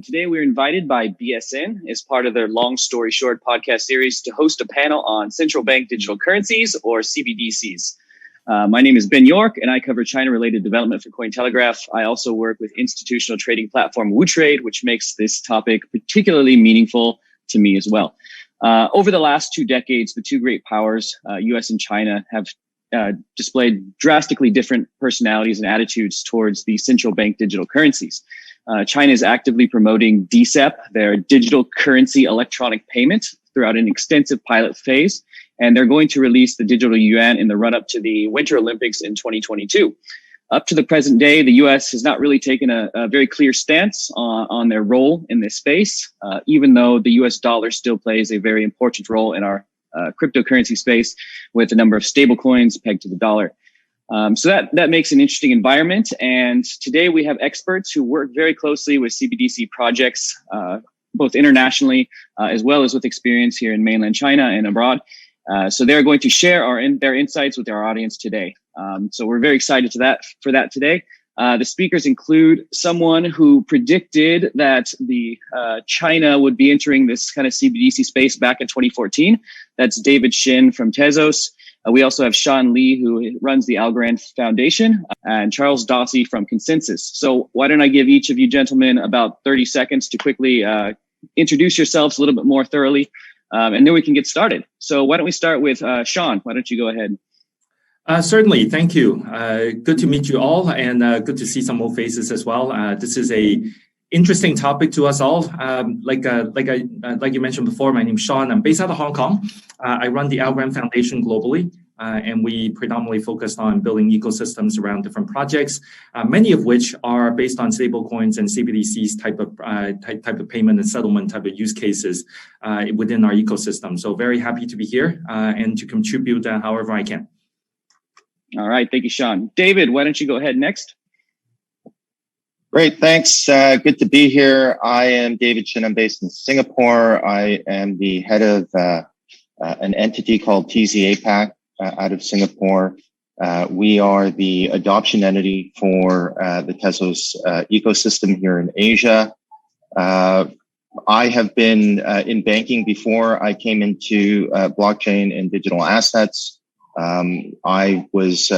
today we're invited by BSN as part of their Long Story Short podcast series to host a panel on central bank digital currencies, or CBDCs. My name is Ben York, and I cover China-related development for Cointelegraph. I also work with institutional trading platform WuTrade, which makes this topic particularly meaningful to me as well. Over the last 2 decades, the two great powers, US and China, have displayed drastically different personalities and attitudes towards the central bank digital currencies. China is actively promoting DCEP, their digital currency electronic payment, throughout an extensive pilot phase, and they're going to release the digital yuan in the run-up to the Winter Olympics in 2022. Up to the present day, the U.S. has not really taken a very clear stance on their role in this space, even though the U.S. dollar still plays a very important role in our cryptocurrency space, with a number of stable coins pegged to the dollar. So that makes an interesting environment. And today we have experts who work very closely with CBDC projects, both internationally as well as with experience here in mainland China and abroad. So they're going to share their insights with our audience today. So we're very excited for that today. The speakers include someone who predicted that China would be entering this kind of CBDC space back in 2014. That's David Shin from Tezos. We also have Sean Lee, who runs the AlgoFoundation, and Charles Dossi from ConsenSys. So why don't I give each of you gentlemen about 30 seconds to quickly introduce yourselves a little bit more thoroughly, and then we can get started. So why don't we start with Sean? Why don't you go ahead? Certainly, thank you. Good to meet you all, and good to see some old faces as well. This is a interesting topic to us all. Like you mentioned before, my name's Sean. I'm based out of Hong Kong. I run the AlgoFoundation globally, and we predominantly focus on building ecosystems around different projects, many of which are based on stablecoins and CBDCs type of payment and settlement type of use cases within our ecosystem. So very happy to be here and to contribute however I can. All right. Thank you, Sean. David, why don't you go ahead next? Great. Thanks. Good to be here. I am David Shin. I'm based in Singapore. I am the head of an entity called TzApac out of Singapore. We are the adoption entity for the Tezos ecosystem here in Asia. I have been in banking before I came into blockchain and digital assets. I was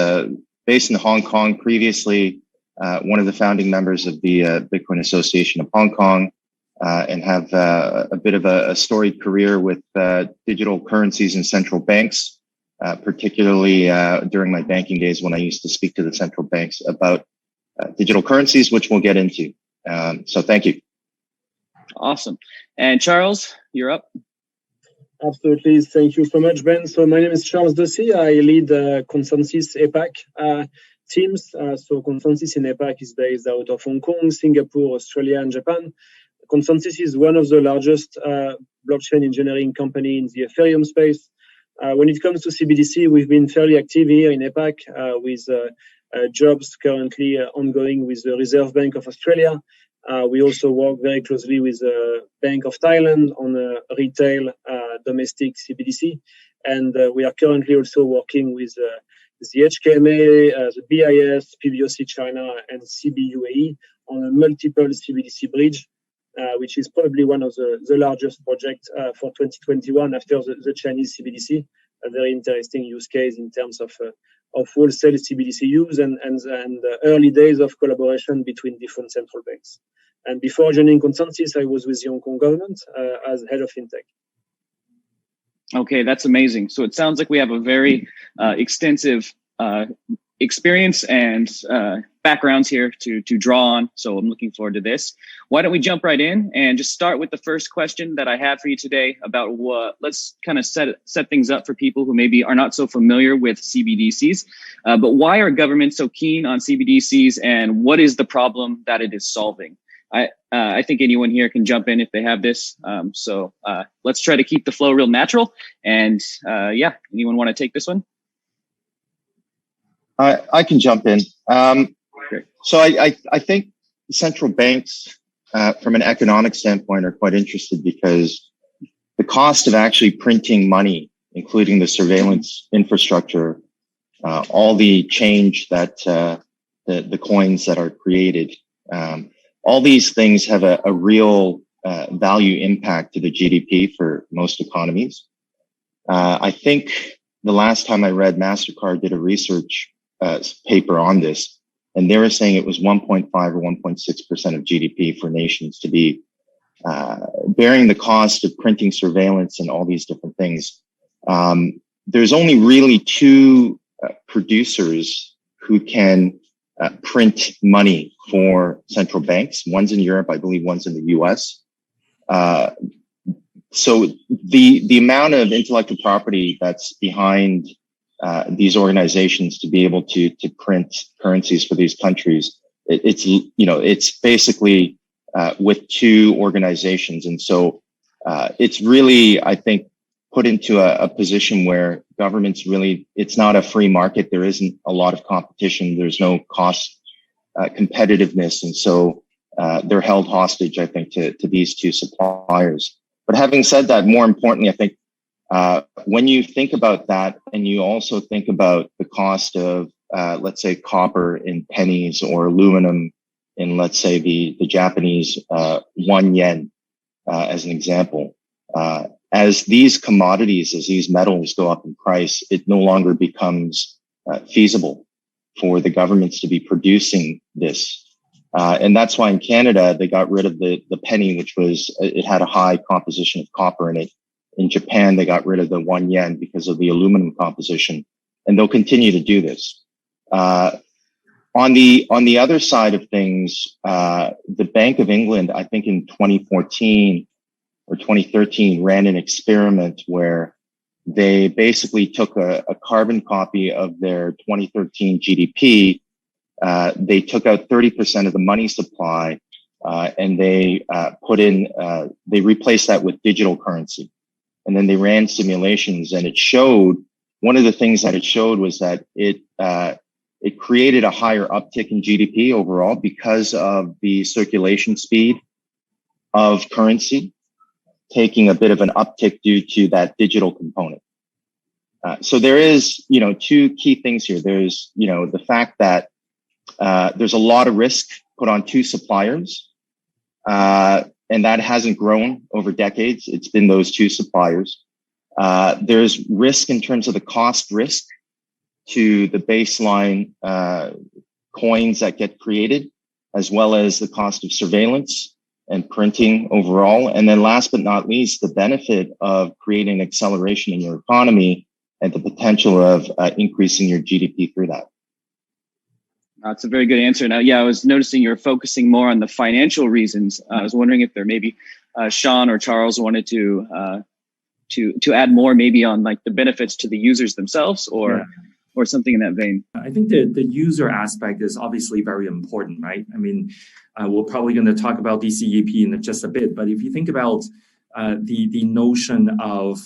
based in Hong Kong previously, one of the founding members of the Bitcoin Association of Hong Kong, and have a bit of a storied career with digital currencies and central banks, particularly during my banking days when I used to speak to the central banks about digital currencies, which we'll get into. So thank you. Awesome. And Charles, you're up. Absolutely. Thank you so much, Ben. So my name is Charles Dossi. I lead ConsenSys APAC teams. So ConsenSys in APAC is based out of Hong Kong, Singapore, Australia, and Japan. ConsenSys is one of the largest blockchain engineering company in the Ethereum space. When it comes to CBDC, we've been fairly active here in APAC with jobs currently ongoing with the Reserve Bank of Australia. We also work very closely with the Bank of Thailand on a retail domestic CBDC. And we are currently also working with the HKMA, the BIS, PBOC China, and CBUAE on a multiple CBDC bridge, which is probably one of the largest projects for 2021 after the Chinese CBDC. A very interesting use case in terms of wholesale CBDC use and early days of collaboration between different central banks. And before joining ConsenSys, I was with the Hong Kong government as head of fintech. Okay, that's amazing. So it sounds like we have a very extensive experience and backgrounds here to draw on. So I'm looking forward to this. Why don't we jump right in and just start with the first question that I have for you today about let's kind of set things up for people who maybe are not so familiar with CBDCs. But why are governments so keen on CBDCs, and what is the problem that it is solving? I think anyone here can jump in if they have this. So let's try to keep the flow real natural. And yeah, anyone want to take this one? I can jump in. So I think central banks, from an economic standpoint, are quite interested because the cost of actually printing money, including the surveillance infrastructure, all the change that the coins that are created, all these things have a real value impact to the GDP for most economies. I think the last time I read, MasterCard did a research paper on this, and they were saying it was 1.5 or 1.6% of GDP for nations to be bearing the cost of printing surveillance and all these different things. There's only really two producers who can print money for central banks. One's in Europe, I believe one's in the US. So the amount of intellectual property that's behind these organizations to be able to print currencies for these countries, it's basically with two organizations. And so it's really, I think, put into a position where governments really, it's not a free market. There isn't a lot of competition. There's no cost competitiveness. And so they're held hostage, I think, to these two suppliers. But having said that, more importantly, I think when you think about that and you also think about the cost of, let's say, copper in pennies or aluminum in, let's say, the Japanese 1 yen, as an example, as these commodities, as these metals go up in price, it no longer becomes feasible for the governments to be producing this. And that's why in Canada, they got rid of the penny, which it had a high composition of copper in it. In Japan, they got rid of the 1 yen because of the aluminum composition, and they'll continue to do this. On the other side of things, the Bank of England, I think in 2014 or 2013, ran an experiment where they basically took a carbon copy of their 2013 GDP. They took out 30% of the money supply, and they they replaced that with digital currency. And then they ran simulations, and it showed, one of the things that it showed was that it created a higher uptick in GDP overall because of the circulation speed of currency, taking a bit of an uptick due to that digital component. So there is, two key things here. There's, the fact that there's a lot of risk put on two suppliers, and that hasn't grown over decades. It's been those two suppliers. There's risk in terms of the cost risk to the baseline coins that get created, as well as the cost of surveillance and printing overall. And then last but not least, the benefit of creating acceleration in your economy and the potential of increasing your GDP through that. That's a very good answer. Now, I was noticing you're focusing more on the financial reasons. I was wondering if there maybe Sean or Charles wanted to add more, maybe on like the benefits to the users themselves, or something in that vein. I think the user aspect is obviously very important, right? I mean, we're probably going to talk about DCEP in just a bit, but if you think about the notion of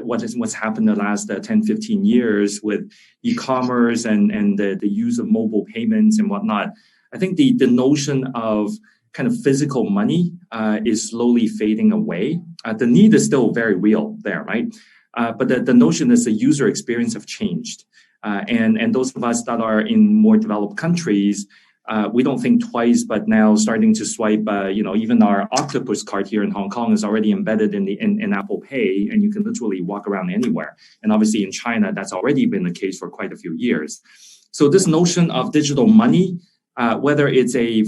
what's happened the last 10, 15 years with e-commerce and the use of mobile payments and whatnot, I think the notion of kind of physical money is slowly fading away. The need is still very real there, right? But the notion is the user experience have changed. And those of us that are in more developed countries, we don't think twice, but now starting to swipe, even our Octopus card here in Hong Kong is already embedded in Apple Pay, and you can literally walk around anywhere. And obviously in China, that's already been the case for quite a few years. So this notion of digital money, whether it's a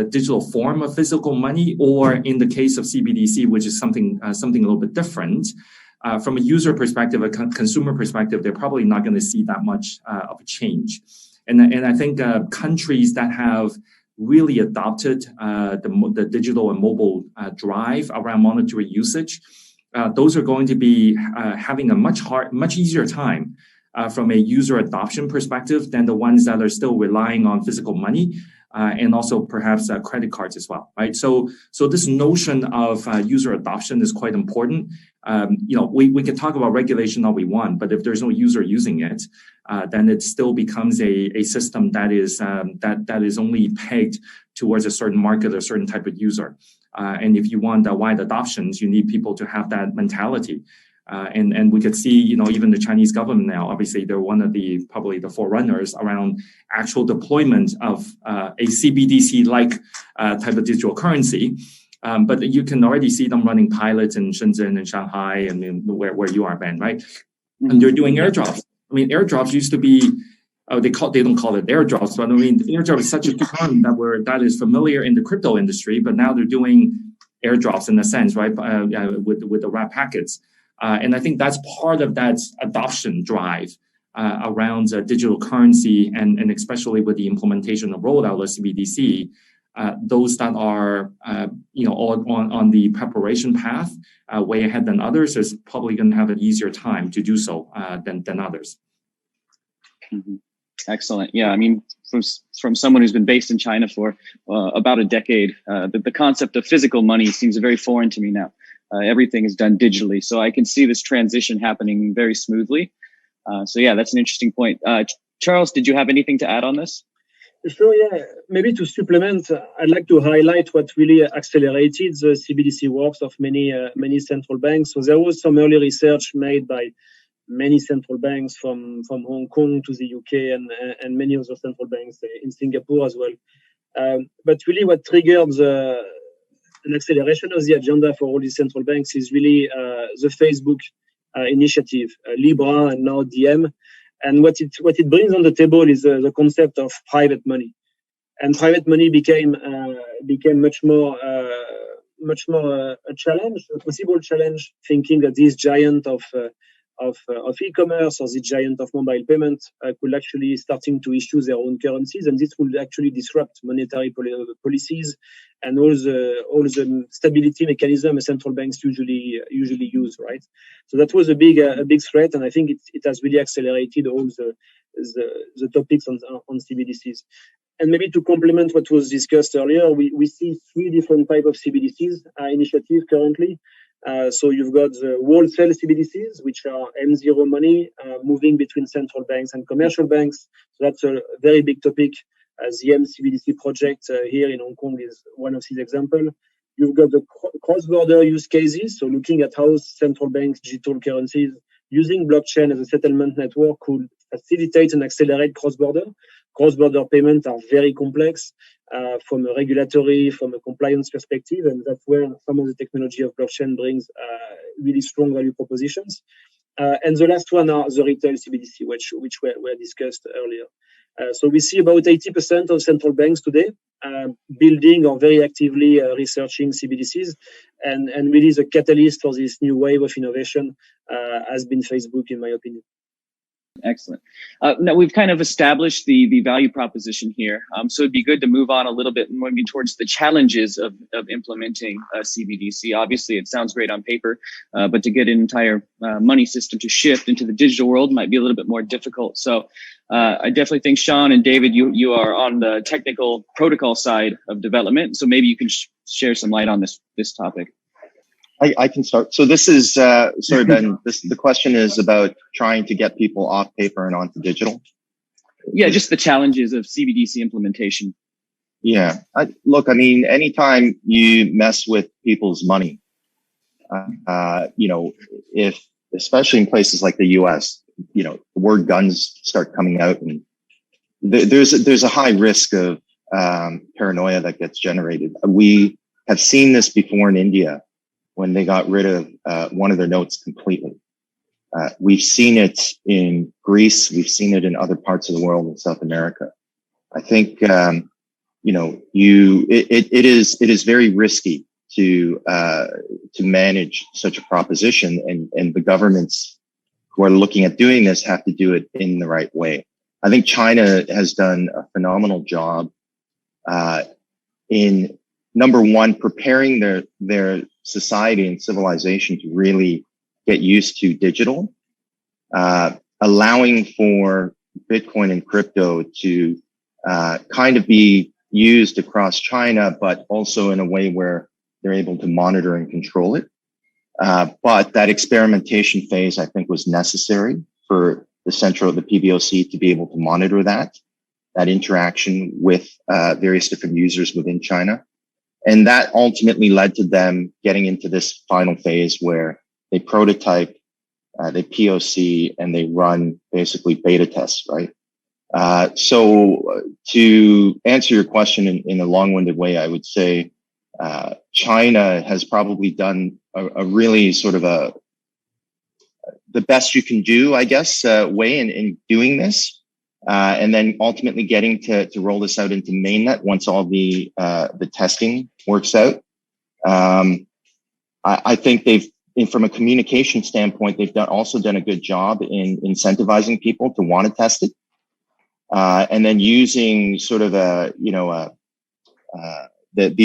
digital form of physical money, or in the case of CBDC, which is something a little bit different, from a user perspective, a consumer perspective, they're probably not going to see that much of a change. And I think countries that have really adopted the digital and mobile drive around monetary usage, those are going to be having a much easier time from a user adoption perspective than the ones that are still relying on physical money and also perhaps credit cards as well, right? So this notion of user adoption is quite important. We can talk about regulation all we want, but if there's no user using it, then it still becomes a system that is only pegged towards a certain market or a certain type of user. And if you want wide adoptions, you need people to have that mentality. And we could see, even the Chinese government now, obviously they're one of probably the forerunners around actual deployment of a CBDC-like type of digital currency. But you can already see them running pilots in Shenzhen and Shanghai and where you are, Ben, right? And they're doing airdrops. I mean, airdrops used to be, they don't call it airdrops, but I mean, airdrop is such a term that is familiar in the crypto industry, but now they're doing airdrops in a sense, right? With the wrap packets. And I think that's part of that adoption drive around digital currency and especially with the implementation of rollout of CBDC. Those that are, on the preparation path way ahead than others is probably going to have an easier time to do so than others. Mm-hmm. Excellent. Yeah, I mean, from someone who's been based in China for about a decade, the concept of physical money seems very foreign to me now. Everything is done digitally, so I can see this transition happening very smoothly. So yeah, that's an interesting point. Charles, did you have anything to add on this? Sure, yeah. Maybe to supplement, I'd like to highlight what really accelerated the CBDC works of many central banks. So there was some early research made by many central banks from Hong Kong to the UK and many other central banks in Singapore as well. But really what triggered an acceleration of the agenda for all these central banks is really the Facebook initiative, Libra and now Diem. And what it brings on the table is the concept of private money, and private money became much more a challenge, a possible challenge. Thinking that this giant of e-commerce or the giant of mobile payment could actually starting to issue their own currencies, and this would actually disrupt monetary policies and all the stability mechanism central banks usually use, right? So that was a big threat, and I think it has really accelerated all the topics on CBDCs. And maybe to complement what was discussed earlier, we see three different types of CBDCs initiatives currently. So you've got the wholesale CBDCs, which are M0 money moving between central banks and commercial banks. So that's a very big topic. The CBDC project here in Hong Kong is one of these examples. You've got the cross-border use cases. So looking at how central banks' digital currencies using blockchain as a settlement network could facilitate and accelerate cross-border. Cross-border payments are very complex from a regulatory, from a compliance perspective, and that's where some of the technology of blockchain brings really strong value propositions. And the last one are the retail CBDC, which were discussed earlier. So we see about 80% of central banks today building or very actively researching CBDCs, and really the catalyst for this new wave of innovation has been Facebook, in my opinion. Excellent. Now we've kind of established the value proposition here. So it'd be good to move on a little bit maybe towards the challenges of implementing a CBDC. Obviously, it sounds great on paper, but to get an entire money system to shift into the digital world might be a little bit more difficult. So I definitely think, Sean and David, you are on the technical protocol side of development. So maybe you can share some light on this topic. I can start. So this is, sorry, Ben, the question is about trying to get people off paper and onto digital. Yeah, just the challenges of CBDC implementation. Yeah. Look, I mean, anytime you mess with people's money, if, especially in places like the US, the word guns start coming out, and there's a high risk of paranoia that gets generated. We have seen this before in India, when they got rid of one of their notes completely. We've seen it in Greece. We've seen it in other parts of the world in South America. I think, it is very risky to manage such a proposition, and the governments who are looking at doing this have to do it in the right way. I think China has done a phenomenal job in, number one, preparing their society and civilization to really get used to digital, allowing for Bitcoin and crypto to kind of be used across China, but also in a way where they're able to monitor and control it. But that experimentation phase, I think, was necessary for the PBOC to be able to monitor that interaction with various different users within China. And that ultimately led to them getting into this final phase where they prototype they POC, and they run basically beta tests, right? So to answer your question in a long-winded way, I would say China has probably done a really sort of the best you can do, I guess, way in doing this, and then ultimately getting to roll this out into mainnet once all the testing works out. I think from a communication standpoint, they've also done a good job in incentivizing people to want to test it, and then using sort of the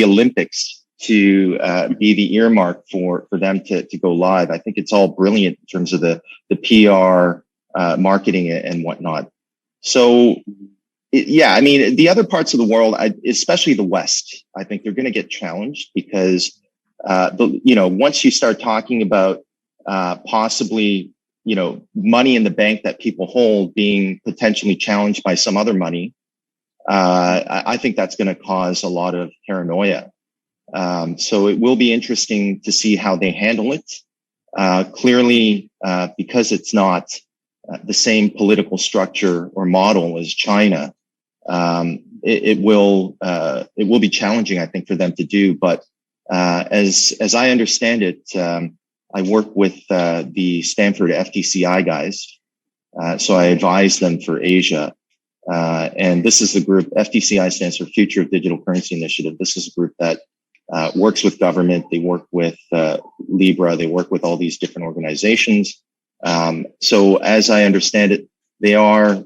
Olympics to be the earmark for them to go live. I think it's all brilliant in terms of the PR, marketing, and whatnot. So, I mean, the other parts of the world, especially the West, I think they're going to get challenged because, once you start talking about possibly, money in the bank that people hold being potentially challenged by some other money, I think that's going to cause a lot of paranoia. So it will be interesting to see how they handle it. Clearly, because it's not the same political structure or model as China, it will be challenging, I think, for them to do. But as I understand it, I work with the Stanford FTCI guys, so I advise them for Asia. And this is the group, FTCI stands for Future of Digital Currency Initiative. This is a group that works with government. They work with Libra. They work with all these different organizations. So as I understand it, they are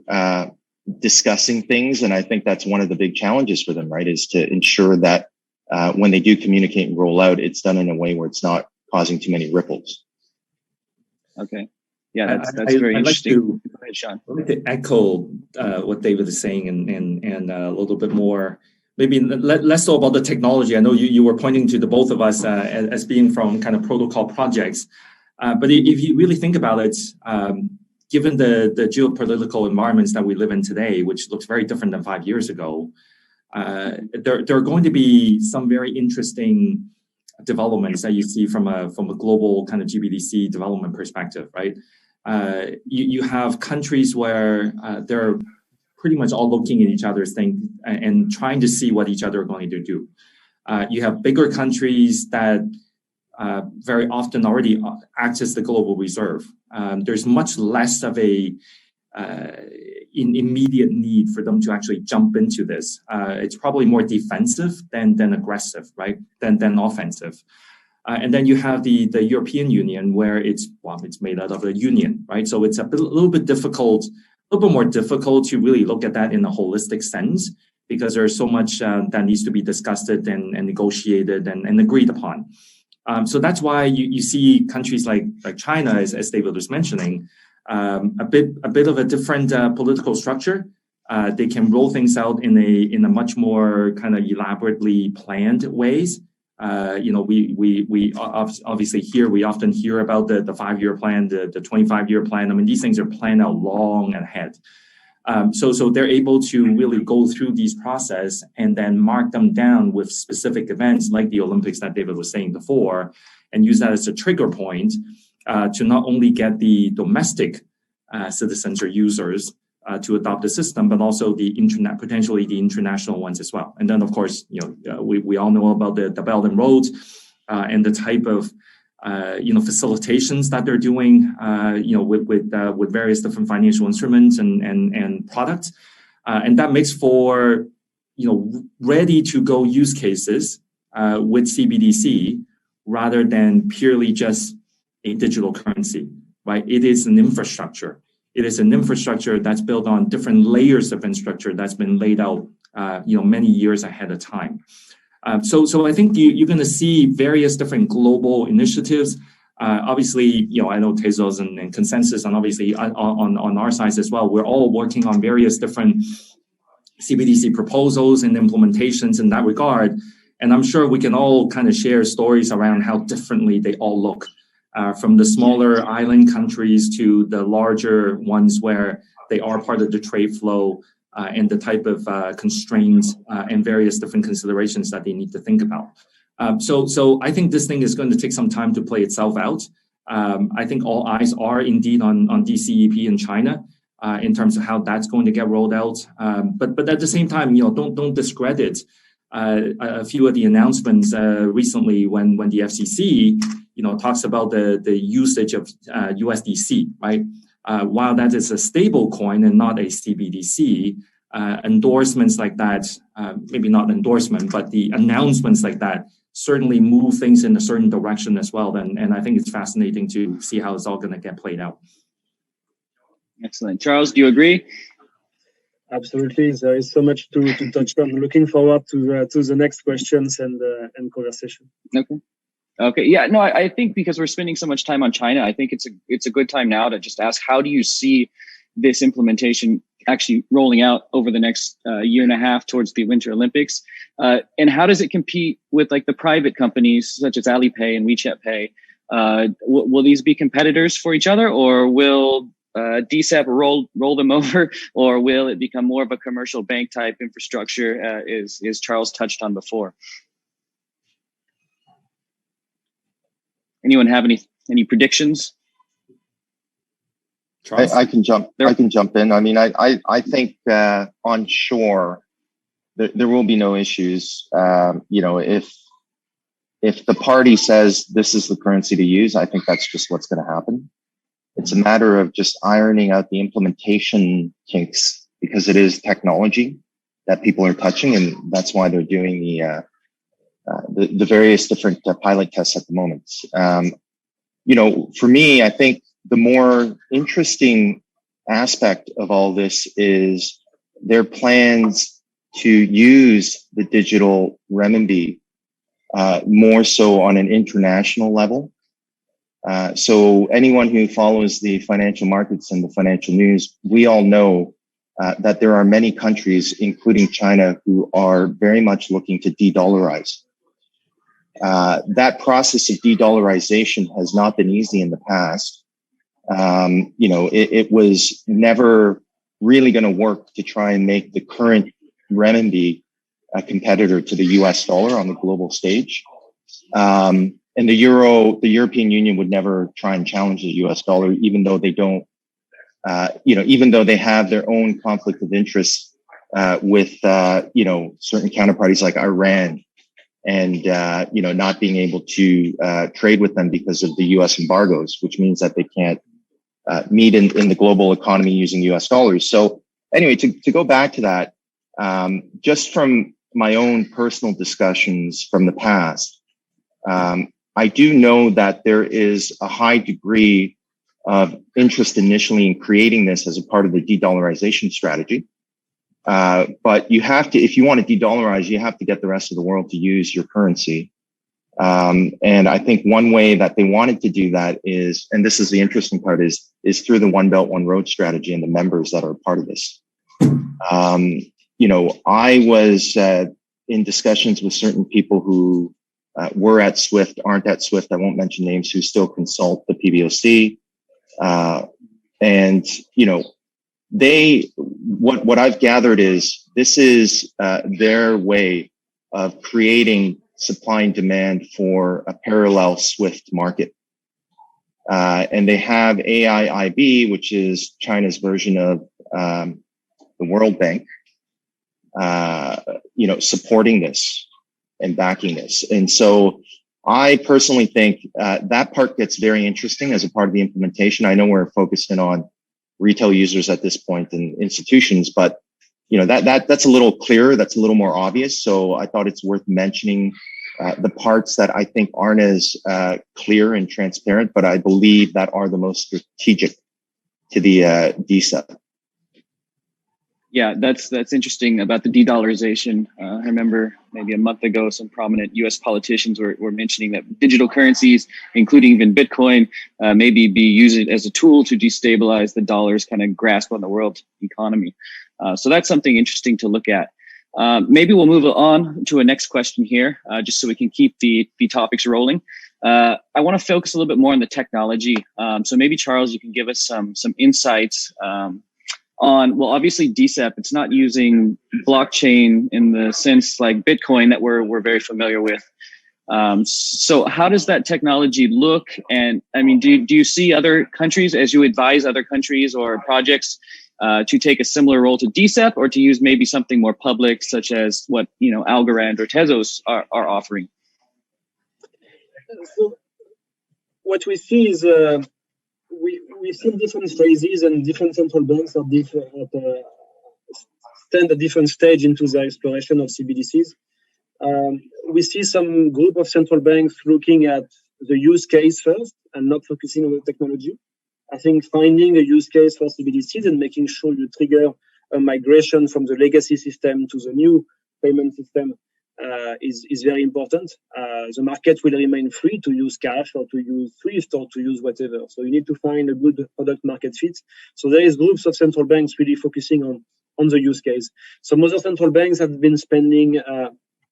discussing things. And I think that's one of the big challenges for them, right, is to ensure that when they do communicate and roll out, it's done in a way where it's not causing too many ripples. Okay. Yeah, that's very interesting. Go ahead, Sean. I'd like to echo what David is saying and a little bit more, maybe less so about the technology. I know you were pointing to the both of us as being from kind of protocol projects. But if you really think about it, given the geopolitical environments that we live in today, which looks very different than 5 years ago, there are going to be some very interesting developments that you see from a global kind of GBDC development perspective, right? You have countries where they're pretty much all looking at each other's thing and trying to see what each other are going to do. You have bigger countries that very often already act as the global reserve. There's much less of a immediate need for them to actually jump into this. It's probably more defensive than aggressive, right? Than offensive. And then you have the European Union, where it's made out of a union, right? So it's a little bit more difficult to really look at that in a holistic sense, because there's so much that needs to be discussed and negotiated and agreed upon. So that's why you see countries like China, as David was mentioning, a bit of a different political structure. They can roll things out in a much more kind of elaborately planned ways. We obviously we often hear about the 5-year plan, the 25-year plan. I mean, these things are planned out long ahead. So they're able to really go through these process and then mark them down with specific events like the Olympics that David was saying before, and use that as a trigger point to not only get the domestic citizens or users to adopt the system, but also potentially the international ones as well. And then, of course, we all know about the Belt and Roads and the type of facilitations that they're doing, with various different financial instruments and products, and that makes for ready to go use cases with CBDC rather than purely just a digital currency, right? It is an infrastructure. It is an infrastructure that's built on different layers of infrastructure that's been laid out, many years ahead of time. So I think you're going to see various different global initiatives. Obviously, I know Tezos and ConsenSys, and obviously on our side as well, we're all working on various different CBDC proposals and implementations in that regard. And I'm sure we can all kind of share stories around how differently they all look. From the smaller island countries to the larger ones where they are part of the trade flow and the type of constraints and various different considerations that they need to think about. So I think this thing is going to take some time to play itself out. I think all eyes are indeed on DCEP in China in terms of how that's going to get rolled out. But at the same time, don't discredit a few of the announcements recently when the FCC talks about the usage of USDC, right? While that is a stable coin and not a CBDC, endorsements like that, maybe not endorsement, but the announcements like that certainly move things in a certain direction as well. And I think it's fascinating to see how it's all going to get played out. Excellent. Charles, do you agree? Absolutely. There is so much to touch on. Looking forward to the next questions and conversation. Okay. Yeah. No, I think because we're spending so much time on China, I think it's a good time now to just ask, how do you see this implementation actually rolling out over the next year and a half towards the Winter Olympics? And how does it compete with like the private companies such as Alipay and WeChat Pay? Will these be competitors for each other, or will DCEP roll them over, or will it become more of a commercial bank type infrastructure, as Charles touched on before? Anyone have any predictions? I can jump in. I mean, I think on shore there will be no issues. If the party says this is the currency to use, I think that's just what's going to happen. It's a matter of just ironing out the implementation kinks, because it is technology that people are touching, and that's why they're doing the various different pilot tests at the moment. For me, I think the more interesting aspect of all this is their plans to use the digital renminbi more so on an international level. So anyone who follows the financial markets and the financial news, we all know that there are many countries, including China, who are very much looking to de-dollarize. That process of de-dollarization has not been easy in the past. It was never really going to work to try and make the current renminbi a competitor to the US dollar on the global stage. And the European Union would never try and challenge the US dollar, even though they don't, even though they have their own conflict of interest with, certain counterparties like Iran, and, not being able to trade with them because of the US embargoes, which means that they can't meet in the global economy using US dollars. So anyway, to go back to that, just from my own personal discussions from the past, I do know that there is a high degree of interest initially in creating this as a part of the de-dollarization strategy. But you have to, if you want to de-dollarize, you have to get the rest of the world to use your currency. And I think one way that they wanted to do that is, and this is the interesting part, is through the One Belt, One Road strategy and the members that are part of this. I was in discussions with certain people who were at SWIFT, aren't at SWIFT, I won't mention names, who still consult the PBOC. What I've gathered is this is their way of creating supply and demand for a parallel SWIFT market. And they have AIIB, which is China's version of the World Bank, supporting this and backing this. And so I personally think that part gets very interesting as a part of the implementation. I know we're focused in on retail users at this point and institutions, but that's a little clearer, that's a little more obvious. So I thought it's worth mentioning the parts that I think aren't as clear and transparent, but I believe that are the most strategic to the DCEP. Yeah, that's interesting about the de-dollarization. I remember maybe a month ago, some prominent U.S. politicians were mentioning that digital currencies, including even Bitcoin, maybe be used as a tool to destabilize the dollar's kind of grasp on the world economy. So that's something interesting to look at. Maybe we'll move on to a next question here, just so we can keep the topics rolling. I want to focus a little bit more on the technology. So maybe, Charles, you can give us some insights on, well, obviously DCEP, it's not using blockchain in the sense like Bitcoin that we're very familiar with. So how does that technology look? And I mean, do you see other countries, as you advise other countries or projects, to take a similar role to DCEP, or to use maybe something more public, such as what Algorand or Tezos are offering? So what we see is we see different phases, and different central banks are stand at different stage into the exploration of CBDCs. We see some group of central banks looking at the use case first and not focusing on the technology. I think finding a use case for CBDCs and making sure you trigger a migration from the legacy system to the new payment system is very important. The market will remain free to use cash or to use SWIFT or to use whatever. So you need to find a good product market fit. So there is groups of central banks really focusing on the use case. Some other central banks have been spending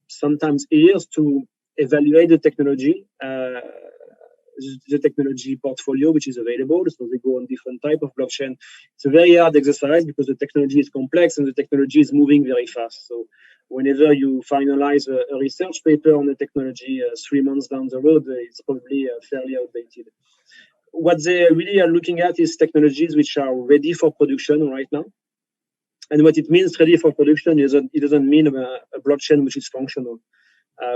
sometimes years to evaluate the technology portfolio which is available. So they go on different type of blockchain. It's a very hard exercise because the technology is complex and the technology is moving very fast. So whenever you finalize a research paper on the technology 3 months down the road, it's probably fairly outdated. What they really are looking at is technologies which are ready for production right now. And what it means ready for production is it doesn't mean a blockchain which is functional.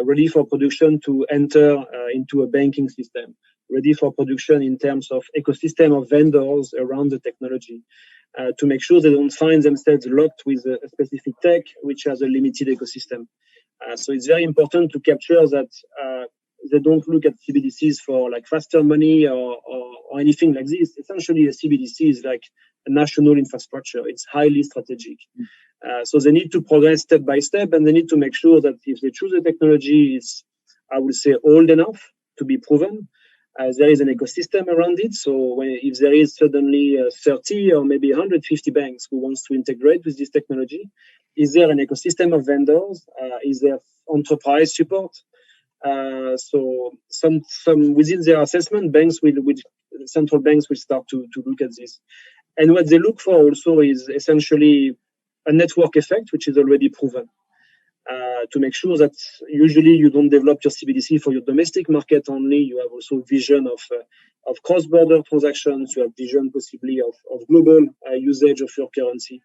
Ready for production to enter into a banking system. Ready for production in terms of ecosystem of vendors around the technology. To make sure they don't find themselves locked with a specific tech which has a limited ecosystem. So it's very important to capture that they don't look at CBDCs for like faster money or anything like this. Essentially, a CBDC is like a national infrastructure. It's highly strategic. So they need to progress step by step, and they need to make sure that if they choose a technology, it's, I would say, old enough to be proven. There is an ecosystem around it. So if there is suddenly 30 or maybe 150 banks who wants to integrate with this technology, is there an ecosystem of vendors? Is there enterprise support? So some within their assessment, central banks will start to look at this. And what they look for also is essentially a network effect, which is already proven. To make sure that usually you don't develop your CBDC for your domestic market only. You have also vision of cross-border transactions. You have vision possibly of global usage of your currency.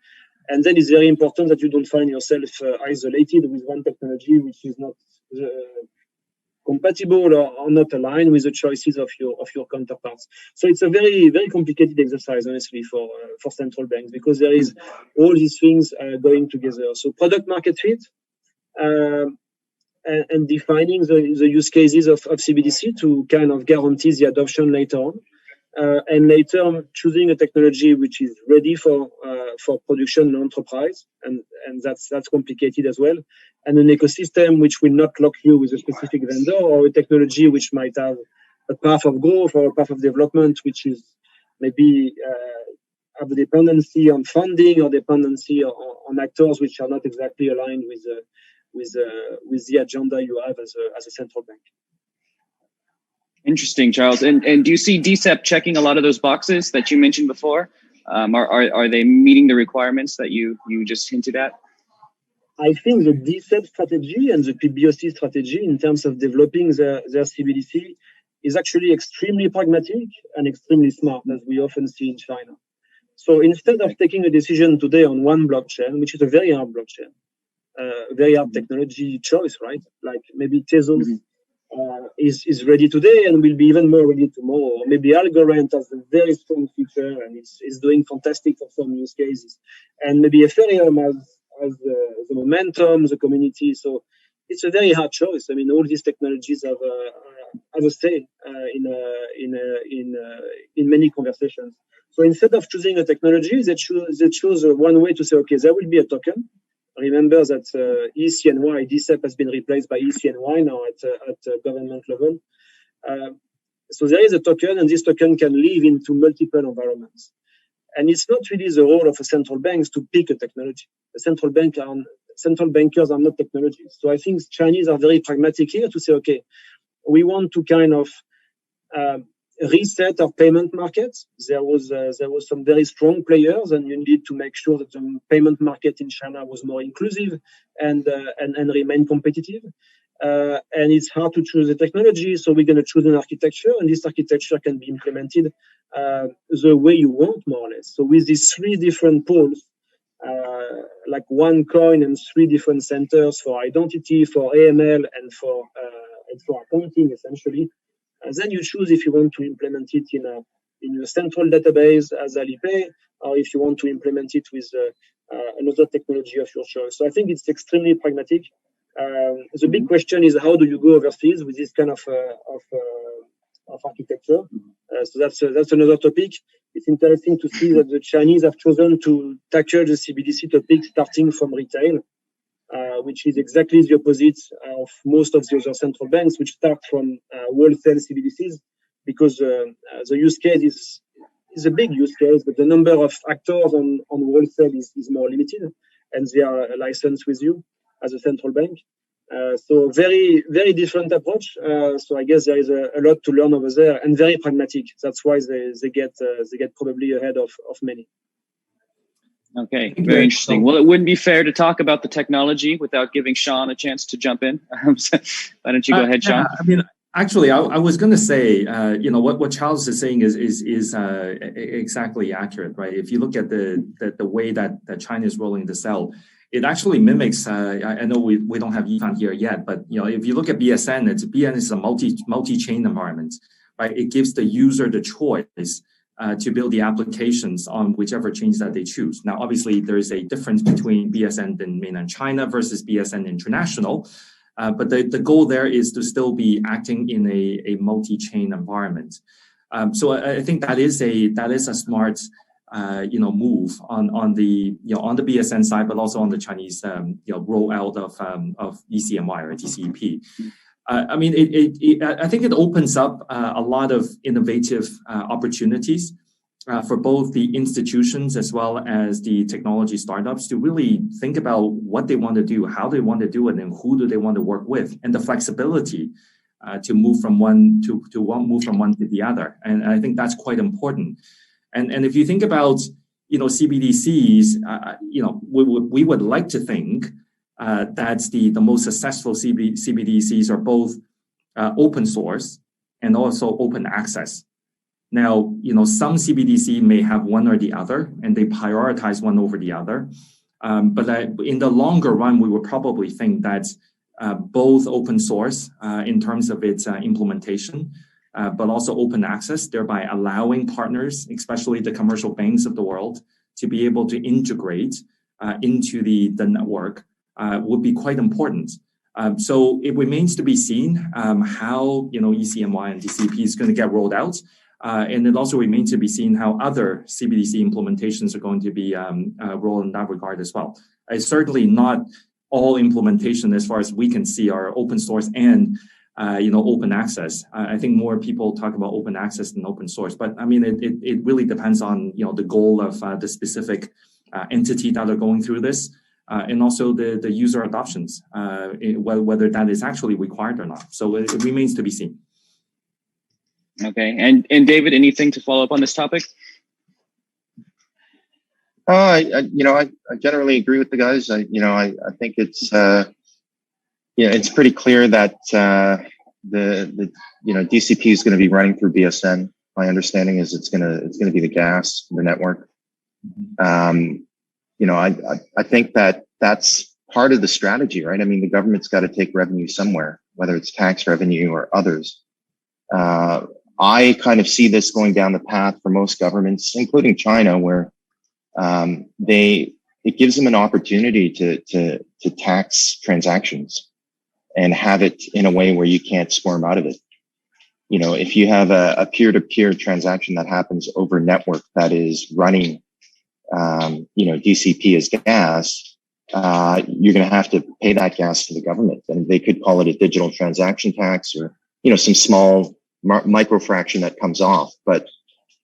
And then it's very important that you don't find yourself isolated with one technology which is not compatible or not aligned with the choices of your counterparts. So it's a very, very complicated exercise, honestly, for central banks, because there is all these things going together. So product market fit, and defining the use cases of CBDC to kind of guarantee the adoption later on. And later choosing a technology which is ready for production and enterprise, and that's complicated as well. And an ecosystem which will not lock you with a specific vendor, or a technology which might have a path of growth or a path of development which is maybe have a dependency on funding or dependency on actors which are not exactly aligned with the agenda you have as a central bank. Interesting, Charles. And do you see DCEP checking a lot of those boxes that you mentioned before? Are they meeting the requirements that you just hinted at? I think the DCEP strategy and the PBOC strategy in terms of developing their CBDC is actually extremely pragmatic and extremely smart, as we often see in China. So instead of taking a decision today on one blockchain, which is a very hard blockchain, very hard technology choice, right? Like maybe Tezos is ready today and will be even more ready tomorrow. Or maybe Algorand has a very strong feature and is doing fantastic for some use cases. And maybe Ethereum has the momentum, the community. So it's a very hard choice. I mean, all these technologies have a say in many conversations. So instead of choosing a technology, they choose one way to say, okay, there will be a token. Remember that ECNY, DCEP has been replaced by ECNY now at government level. So there is a token, and this token can live into multiple environments. And it's not really the role of a central bank to pick a technology. The central bankers are not technologists. So I think Chinese are very pragmatic here to say, okay, we want to kind of reset our payment markets. There was some very strong players, and you need to make sure that the payment market in China was more inclusive and remain competitive. and it's hard to choose the technology. So we're going to choose an architecture, and this architecture can be implemented the way you want, more or less. So with these three different poles, like one coin and three different centers for identity, for AML, and for accounting, essentially. And then you choose if you want to implement it in a central database as Alipay, or if you want to implement it with another technology of your choice. So I think it's extremely pragmatic. The big question is, how do you go overseas with this kind of architecture? So that's another topic. It's interesting to see that the Chinese have chosen to tackle the CBDC topic starting from retail, which is exactly the opposite of most of the other central banks, which start from wholesale CBDCs, because the use case is a big use case, but the number of actors on wholesale is more limited, and they are licensed with you as a central bank. So very, very different approach. So I guess there is a lot to learn over there, and very pragmatic. That's why they get probably ahead of many. Okay, very interesting. Well, it wouldn't be fair to talk about the technology without giving Sean a chance to jump in. Why don't you go ahead, Sean? I mean, actually, I was going to say, what Charles is saying is exactly accurate, right? If you look at the way that China is rolling this out, it actually mimics. I know we don't have Yifan here yet, but if you look at BSN, BSN is a multi-chain environment, right? It gives the user the choice to build the applications on whichever chains that they choose. Now, obviously, there is a difference between BSN in mainland China versus BSN international, but the goal there is to still be acting in a multi-chain environment. So I think that is a smart move on the BSN side, but also on the Chinese rollout of ECNY or TCP. I mean, I think it opens up a lot of innovative opportunities for both the institutions as well as the technology startups to really think about what they want to do, how they want to do it, and who do they want to work with, and the flexibility to move from one to the other. And I think that's quite important. And if you think about CBDCs, we would like to think that the most successful CBDCs are both open source and also open access. Now, some CBDC may have one or the other, and they prioritize one over the other. But in the longer run, we would probably think that both open source in terms of its implementation, but also open access, thereby allowing partners, especially the commercial banks of the world, to be able to integrate into the network would be quite important. So it remains to be seen how ECNY and TCP is going to get rolled out. And it also remains to be seen how other CBDC implementations are going to be rolled in that regard as well. It's certainly not all implementation, as far as we can see, are open source and open access. I think more people talk about open access than open source, but I mean it really depends on the goal of the specific entity that are going through this, and also the user adoptions, whether that is actually required or not. So it remains to be seen. Okay, and David, anything to follow up on this topic? I generally agree with the guys. I think it's it's pretty clear that the DCP is going to be running through BSN. My understanding is it's going to be the gas, the network. I think that's part of the strategy, right? I mean, the government's got to take revenue somewhere, whether it's tax revenue or others. I kind of see this going down the path for most governments, including China, where it gives them an opportunity to tax transactions and have it in a way where you can't squirm out of it. If you have a peer-to-peer transaction that happens over network that is running, DCP as gas, you're going to have to pay that gas to the government. And they could call it a digital transaction tax or, some small micro fraction that comes off. But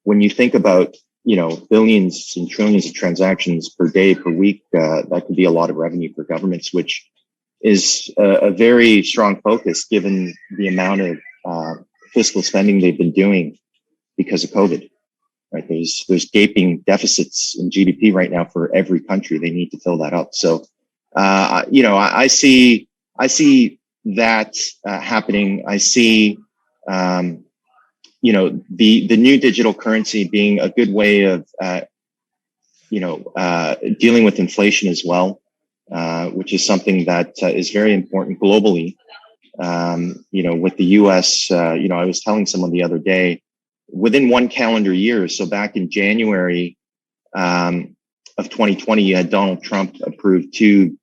when you think about, billions and trillions of transactions per day, per week, that could be a lot of revenue for governments, which is a very strong focus given the amount of fiscal spending they've been doing because of COVID. Right? There's gaping deficits in GDP right now for every country. They need to fill that up. So, I see that happening, I see, the new digital currency being a good way of, dealing with inflation as well, which is something that is very important globally. With the US, I was telling someone the other day, within one calendar year, so back in January of 2020, you had Donald Trump approve $2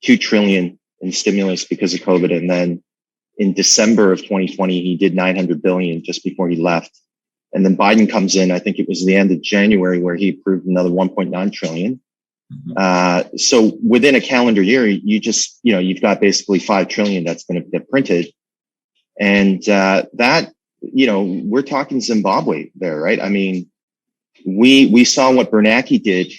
trillion in stimulus because of COVID. And then in December of 2020, he did 900 billion just before he left. And then Biden comes in, I think it was the end of January, where he approved another 1.9 trillion. So within a calendar year, you've got basically 5 trillion that's going to get printed. And we're talking Zimbabwe there, right? I mean, we saw what Bernanke did,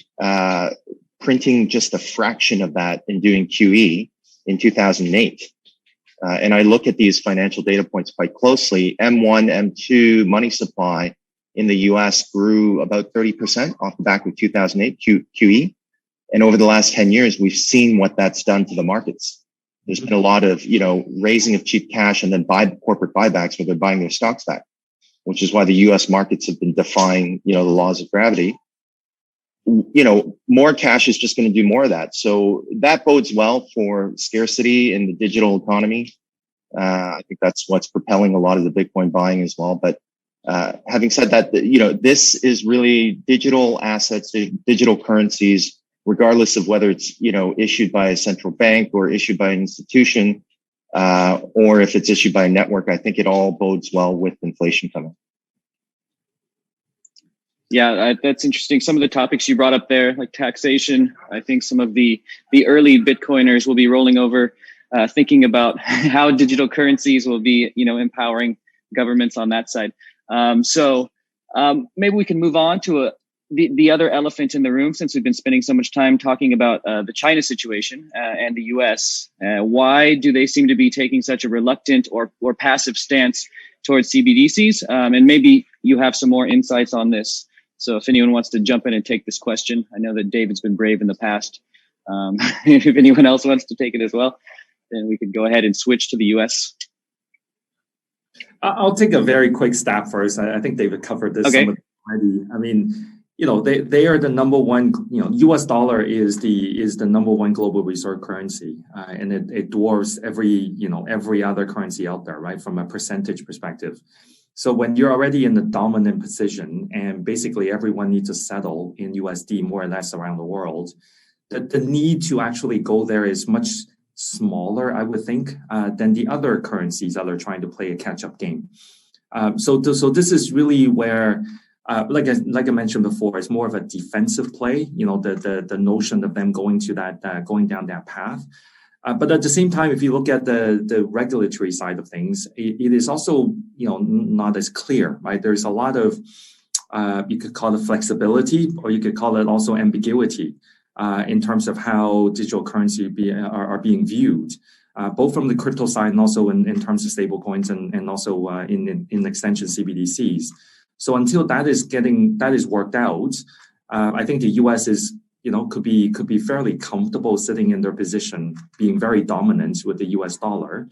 printing just a fraction of that and doing QE in 2008. And I look at these financial data points quite closely. M1, M2 money supply in the US grew about 30% off the back of 2008 QE. And over the last 10 years, we've seen what that's done to the markets. There's been a lot of, raising of cheap cash and then corporate buybacks where they're buying their stocks back, which is why the US markets have been defying, the laws of gravity. More cash is just going to do more of that. So that bodes well for scarcity in the digital economy. I think that's what's propelling a lot of the Bitcoin buying as well. But having said that, this is really digital assets, digital currencies, regardless of whether it's, issued by a central bank or issued by an institution, or if it's issued by a network. I think it all bodes well with inflation coming. Yeah, that's interesting. Some of the topics you brought up there, like taxation, I think some of the early Bitcoiners will be rolling over, thinking about how digital currencies will be, empowering governments on that side. So maybe we can move on to the other elephant in the room, since we've been spending so much time talking about the China situation and the US. Why do they seem to be taking such a reluctant or passive stance towards CBDCs? And maybe you have some more insights on this. So if anyone wants to jump in and take this question, I know that David's been brave in the past. If anyone else wants to take it as well, then we could go ahead and switch to the US. I'll take a very quick stab first. I think David covered this Okay. already. I mean, they are the number one, US dollar is the number one global reserve currency. And it dwarfs every other currency out there, right? From a percentage perspective. So when you're already in the dominant position and basically everyone needs to settle in USD more or less around the world, the need to actually go there is much smaller, I would think, than the other currencies that are trying to play a catch-up game. So this is really where, like I mentioned before, it's more of a defensive play. The notion of them going down that path. But at the same time, if you look at the regulatory side of things, it is also not as clear, right? There's a lot of you could call it flexibility, or you could call it also ambiguity in terms of how digital currency are being viewed, both from the crypto side and also in terms of stable coins and also in extension CBDCs. So until that is worked out, I think the US is could be fairly comfortable sitting in their position, being very dominant with the US dollar,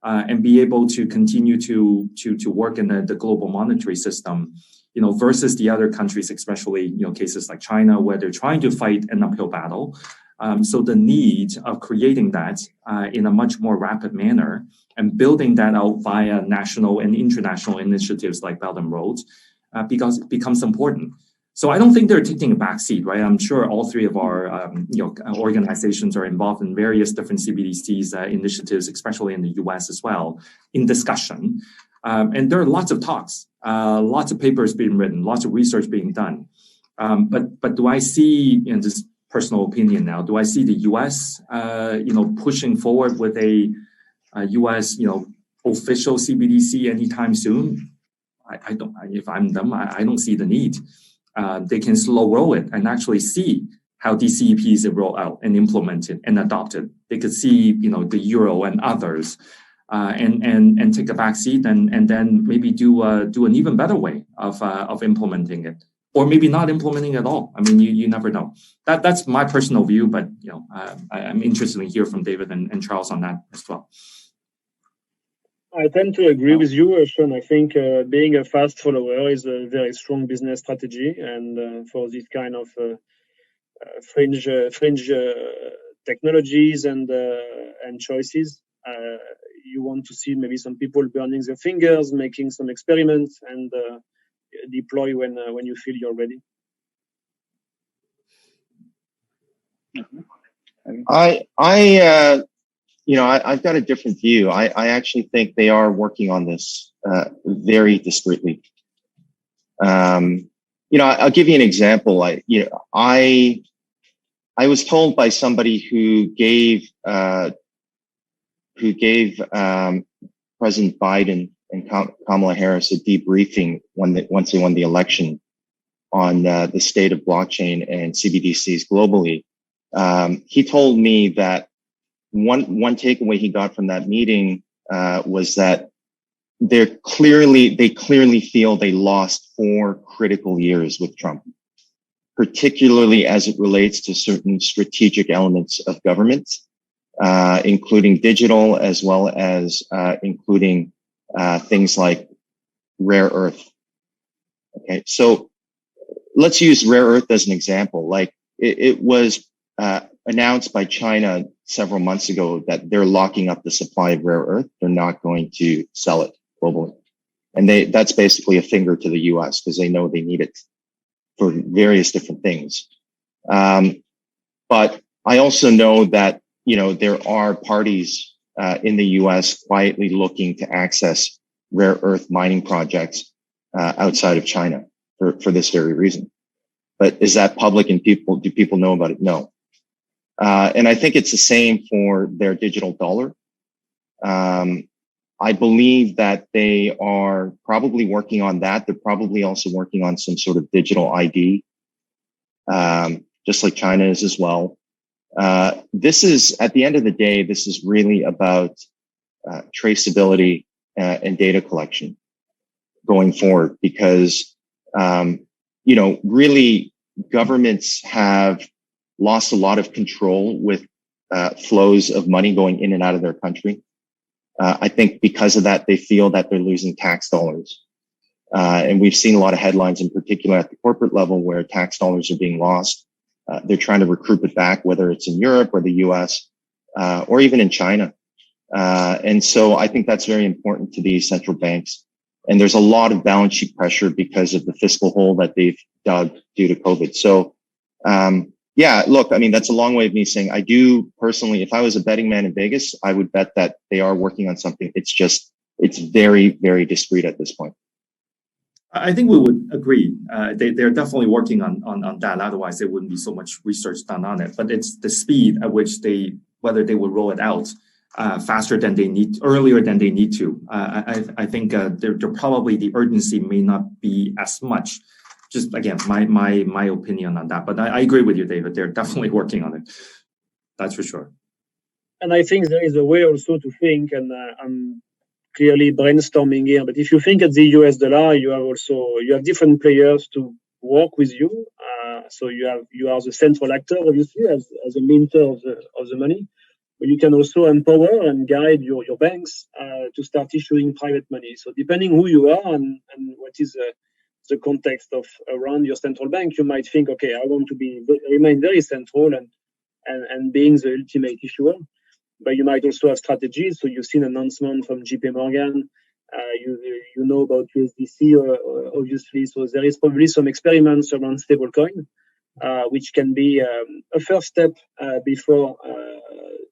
and be able to continue to work in the global monetary system, versus the other countries, especially cases like China, where they're trying to fight an uphill battle. So the need of creating that in a much more rapid manner and building that out via national and international initiatives like Belt and Road becomes important. So I don't think they're taking a back seat, right? I'm sure all three of our organizations are involved in various different CBDCs initiatives, especially in the US as well, in discussion. And there are lots of talks, lots of papers being written, lots of research being done. But do I see, this personal opinion now, do I see the US, pushing forward with a US, official CBDC anytime soon? I don't. If I'm them, I don't see the need. They can slow roll it and actually see how these CEPs are rolled out and implemented and adopted. They could see, the euro and others, and take a back seat and then maybe do an even better way of implementing it, or maybe not implementing at all. I mean, you never know. That's my personal view, but I'm interested to hear from David and Charles on that as well. I tend to agree with you, Sean. I think being a fast follower is a very strong business strategy, and for this kind of fringe technologies and choices, you want to see maybe some people burning their fingers, making some experiments, and deploy when you feel you're ready. I've got a different view. I actually think they are working on this very discreetly. I'll give you an example. I was told by somebody who gave President Biden and Kamala Harris a debriefing once they won the election on the state of blockchain and CBDCs globally. He told me that one takeaway he got from that meeting was that they clearly feel they lost 4 critical years with Trump, particularly as it relates to certain strategic elements of government, including digital, as well as including things like rare earth. Okay, so let's use rare earth as an example. Like it was announced by China several months ago that they're locking up the supply of rare earth. They're not going to sell it globally. And that's basically a finger to the US because they know they need it for various different things. But I also know that, there are parties in the US quietly looking to access rare earth mining projects outside of China for this very reason. But is that public and do people know about it? No. And I think it's the same for their digital dollar. I believe that they are probably working on that. They're probably also working on some sort of digital ID, just like China is as well. This is, at the end of the day, this is really about traceability and data collection going forward because, really governments have lost a lot of control with flows of money going in and out of their country. I think because of that, they feel that they're losing tax dollars. And we've seen a lot of headlines, in particular at the corporate level, where tax dollars are being lost. They're trying to recoup it back, whether it's in Europe or the US, or even in China. And so I think that's very important to these central banks. And there's a lot of balance sheet pressure because of the fiscal hole that they've dug due to COVID. So, look, I mean, that's a long way of me saying I do personally, if I was a betting man in Vegas, I would bet that they are working on something. It's very, very discreet at this point. I think we would agree. They're definitely working on that. Otherwise, there wouldn't be so much research done on it. But it's the speed at which whether they will roll it out faster than they need, earlier than they need to. I think they're probably the urgency may not be as much. Just again, my opinion on that. But I agree with you, David. They're definitely working on it. That's for sure. And I think there is a way also to think, and I'm clearly brainstorming here, but if you think at the US dollar, you have different players to work with you. So you are the central actor, obviously, as a minter of the money. But you can also empower and guide your banks to start issuing private money. So depending who you are and what is the context of around your central bank, you might think, okay, I want to remain very central and being the ultimate issuer. But you might also have strategies. So you've seen an announcement from JP Morgan. You know about USDC, obviously. So there is probably some experiments around stablecoin, which can be a first step before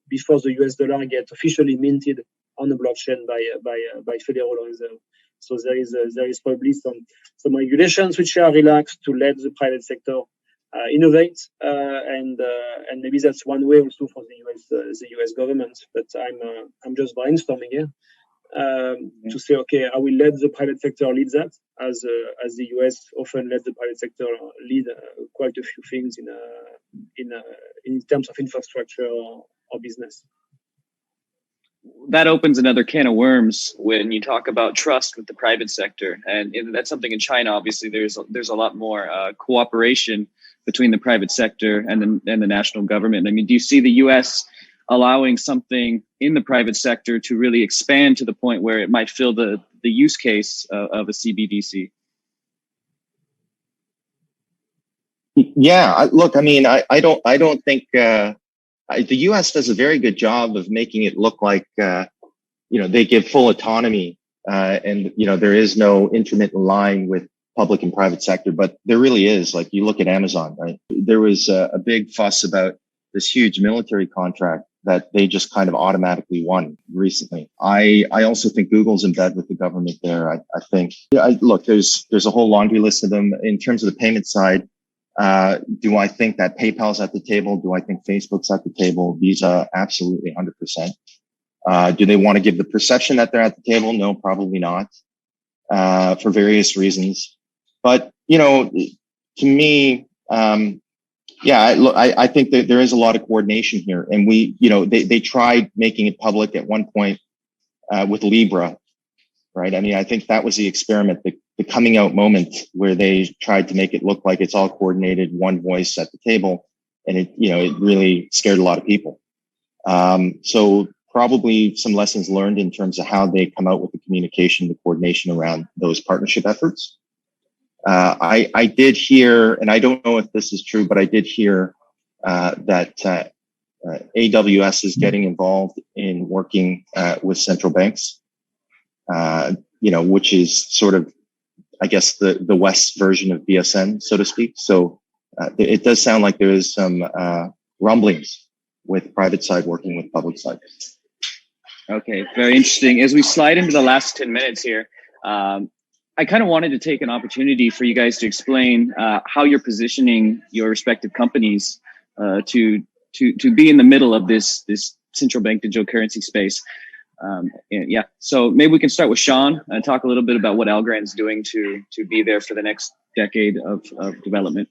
the US dollar gets officially minted on the blockchain by Federal Reserve. So there is probably some regulations which are relaxed to let the private sector innovate, and maybe that's one way also for the US government. But I'm just brainstorming here to say, okay, I will let the private sector lead that, as the US often let the private sector lead quite a few things in terms of infrastructure or business. That opens another can of worms when you talk about trust with the private sector, and that's something in China. Obviously, there's a lot more cooperation between the private sector and the national government. I mean, do you see the U.S. allowing something in the private sector to really expand to the point where it might fill the use case of a CBDC? Yeah, look, I mean, I don't think the U.S. does a very good job of making it look like they give full autonomy and there is no intermittent line with public and private sector, but there really is. Like, you look at Amazon, right? There was a big fuss about this huge military contract that they just kind of automatically won recently. I also think Google's in bed with the government there. I think, look, there's a whole laundry list of them. In terms of the payment side, do I think that PayPal's at the table? Do I think Facebook's at the table? Visa, absolutely 100%. Do they want to give the perception that they're at the table? No, probably not, for various reasons. But, to me, I think that there is a lot of coordination here. And they tried making it public at one point, with Libra, right? I mean, I think that was the experiment, the coming out moment where they tried to make it look like it's all coordinated, one voice at the table. And it really scared a lot of people. So probably some lessons learned in terms of how they come out with the communication, the coordination around those partnership efforts. I did hear, and I don't know if this is true, but I did hear that AWS is getting involved in working with central banks, which is sort of, I guess, the West version of BSN, so to speak. So it does sound like there is some rumblings with private side working with public side. Okay, very interesting. As we slide into the last 10 minutes here, I kind of wanted to take an opportunity for you guys to explain how you're positioning your respective companies to be in the middle of this central bank digital currency space. So maybe we can start with Sean and talk a little bit about what Algorand's doing to be there for the next decade of development.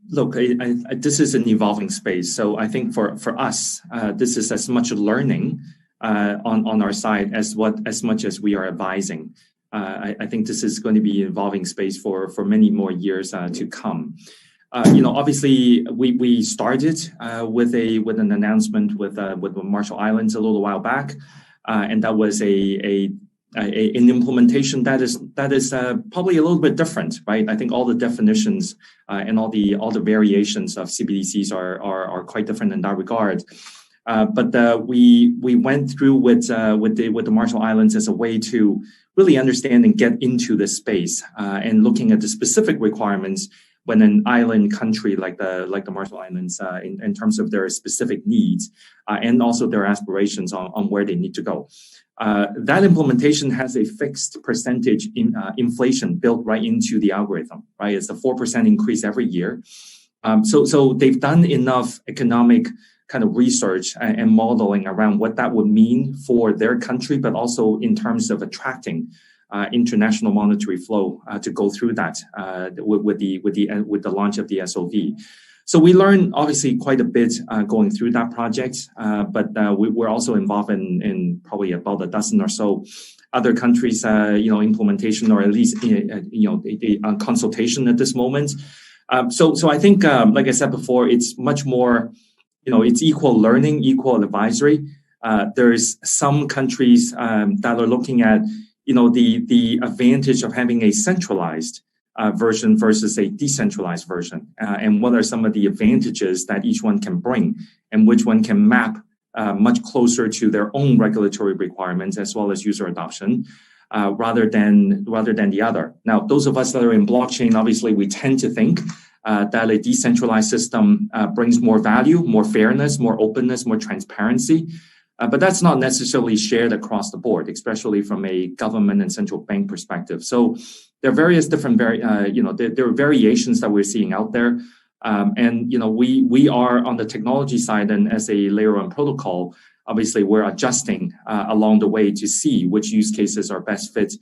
Look, this is an evolving space. So I think for us, this is as much learning on our side as much as we are advising. I think this is going to be an evolving space for many more years to come. Obviously, we started with an announcement with the Marshall Islands a little while back, and that was an implementation that is probably a little bit different, right? I think all the definitions and all the variations of CBDCs are quite different in that regard. But we went through with the Marshall Islands as a way to really understand and get into this space and looking at the specific requirements when an island country like the Marshall Islands in terms of their specific needs and also their aspirations on where they need to go. That implementation has a fixed percentage in inflation built right into the algorithm, right? It's a 4% increase every year. So they've done enough economic kind of research and modeling around what that would mean for their country, but also in terms of attracting international monetary flow to go through that with the launch of the SOV. So we learned obviously quite a bit going through that project, but we're also involved in probably about a dozen or so other countries, implementation or at least a consultation at this moment. So I think, like I said before, it's much more, it's equal learning, equal advisory. There's some countries that are looking at, the advantage of having a centralized version versus a decentralized version, and what are some of the advantages that each one can bring, and which one can map much closer to their own regulatory requirements as well as user adoption, rather than the other. Now, those of us that are in blockchain, obviously, we tend to think that a decentralized system brings more value, more fairness, more openness, more transparency. But that's not necessarily shared across the board, especially from a government and central bank perspective. So there are various different, there are variations that we're seeing out there. And we are on the technology side, and as a layer one protocol, obviously we're adjusting along the way to see which use cases are best fit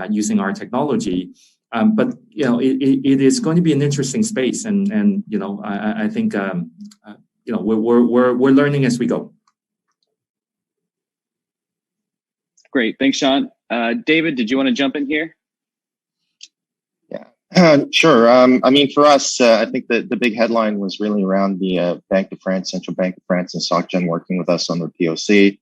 using our technology. But it is going to be an interesting space, and I think we're learning as we go. Great, thanks, Sean. David, did you want to jump in here? Yeah, Sure. I mean, for us, I think that the big headline was really around the Bank of France, Central Bank of France, and SocGen working with us on their POC.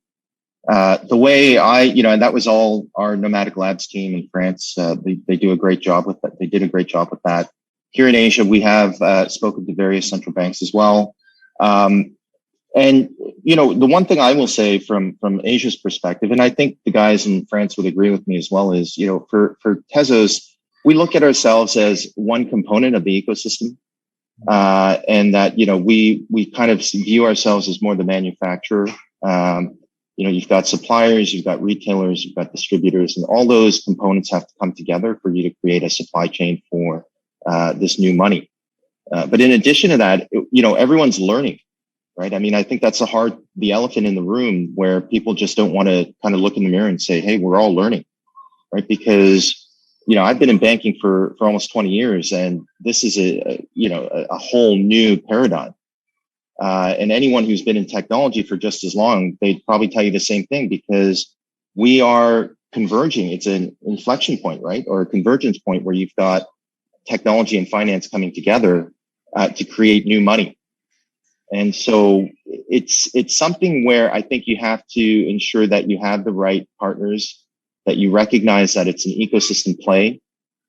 The way and that was all our Nomadic Labs team in France. They do a great job with that. They did a great job with that. Here in Asia, we have spoken to various central banks as well. And, the one thing I will say from Asia's perspective, and I think the guys in France would agree with me as well, is, for Tezos, we look at ourselves as one component of the ecosystem. And that, we kind of view ourselves as more the manufacturer. You've got suppliers, you've got retailers, you've got distributors, and all those components have to come together for you to create a supply chain for this new money. But in addition to that, everyone's learning, right? I mean, I think that's the elephant in the room, where people just don't want to kind of look in the mirror and say, hey, we're all learning, right? Because, I've been in banking for almost 20 years, and this is a whole new paradigm. And anyone who's been in technology for just as long, they'd probably tell you the same thing, because we are converging. It's an inflection point, right? Or a convergence point where you've got technology and finance coming together to create new money. And so it's something where I think you have to ensure that you have the right partners, that you recognize that it's an ecosystem play,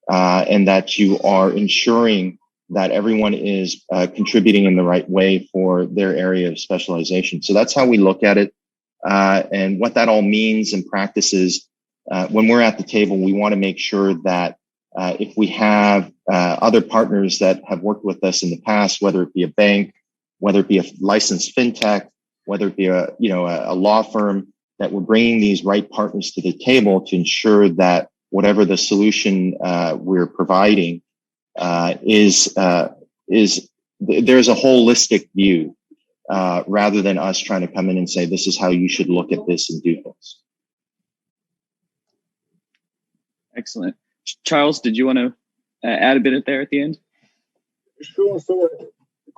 and that you are ensuring that everyone is contributing in the right way for their area of specialization. So that's how we look at it. And what that all means in practice is, when we're at the table, we want to make sure that if we have other partners that have worked with us in the past, whether it be a bank, whether it be a licensed fintech, whether it be a law firm, that we're bringing these right partners to the table to ensure that whatever the solution we're providing is there's a holistic view, rather than us trying to come in and say, this is how you should look at this and do things. Excellent. Charles, did you want to add a bit there at the end? Sure. So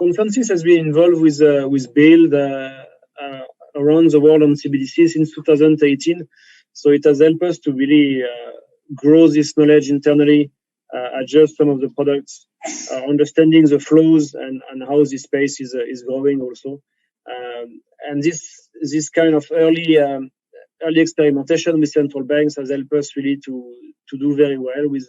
ConsenSys has been involved with Build around the world on CBDC since 2018. So it has helped us to really grow this knowledge internally, adjust some of the products, understanding the flows and how this space is growing also. And this kind of early experimentation with central banks has helped us really to do very well with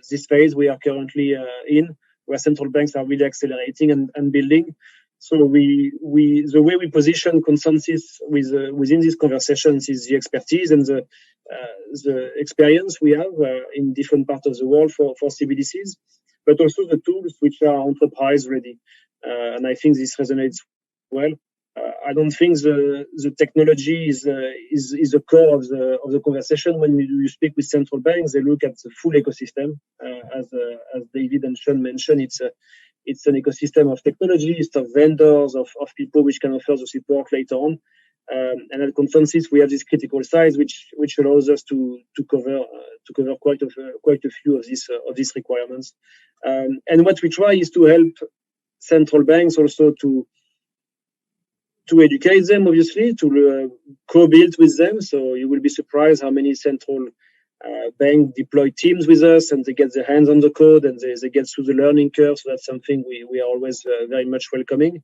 this phase we are currently in, where central banks are really accelerating and building. So the way we position ConsenSys within these conversations is the expertise and the experience we have in different parts of the world for CBDCs, but also the tools which are enterprise ready. And I think this resonates well. I don't think the technology is the core of the conversation. When you speak with central banks, they look at the full ecosystem. As David and Shin mentioned, it's an ecosystem of technologies, of vendors, of people which can offer the support later on. And at ConsenSys, we have this critical size, which allows us to cover quite a few of these requirements. And what we try is to help central banks also to educate them, obviously, to co-build with them. So you will be surprised how many central bank deploy teams with us, and they get their hands on the code and they get through the learning curve. So that's something we are always very much welcoming.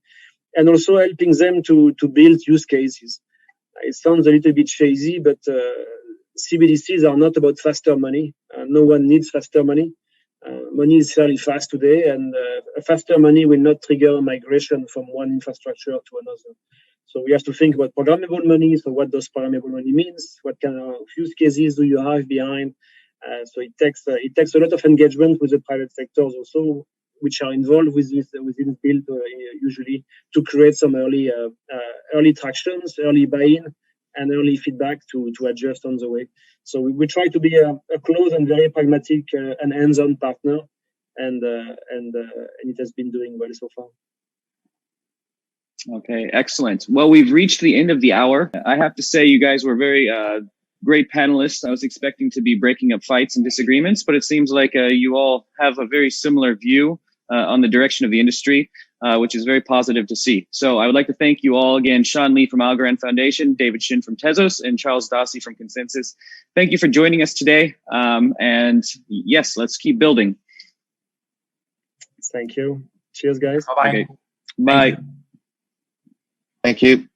And also helping them to build use cases. It sounds a little bit cheesy, but CBDCs are not about faster money. No one needs faster money. Money is fairly fast today, and faster money will not trigger a migration from one infrastructure to another. So we have to think about programmable money. So what does programmable money means? What kind of use cases do you have behind? So it takes a lot of engagement with the private sectors also, which are involved within Build usually, to create some early tractions, early buy-in, and early feedback to adjust on the way. So we try to be a close and very pragmatic and hands-on partner, and it has been doing well so far. Okay, excellent. Well, we've reached the end of the hour. I have to say, you guys were very great panelists. I was expecting to be breaking up fights and disagreements, but it seems like you all have a very similar view on the direction of the industry, which is very positive to see. So I would like to thank you all again, Sean Lee from AlgoFoundation, David Shin from Tezos, and Charles Dossi from ConsenSys. Thank you for joining us today. And yes, let's keep building. Thank you. Cheers, guys. Bye-bye. Okay. Bye. Thank you.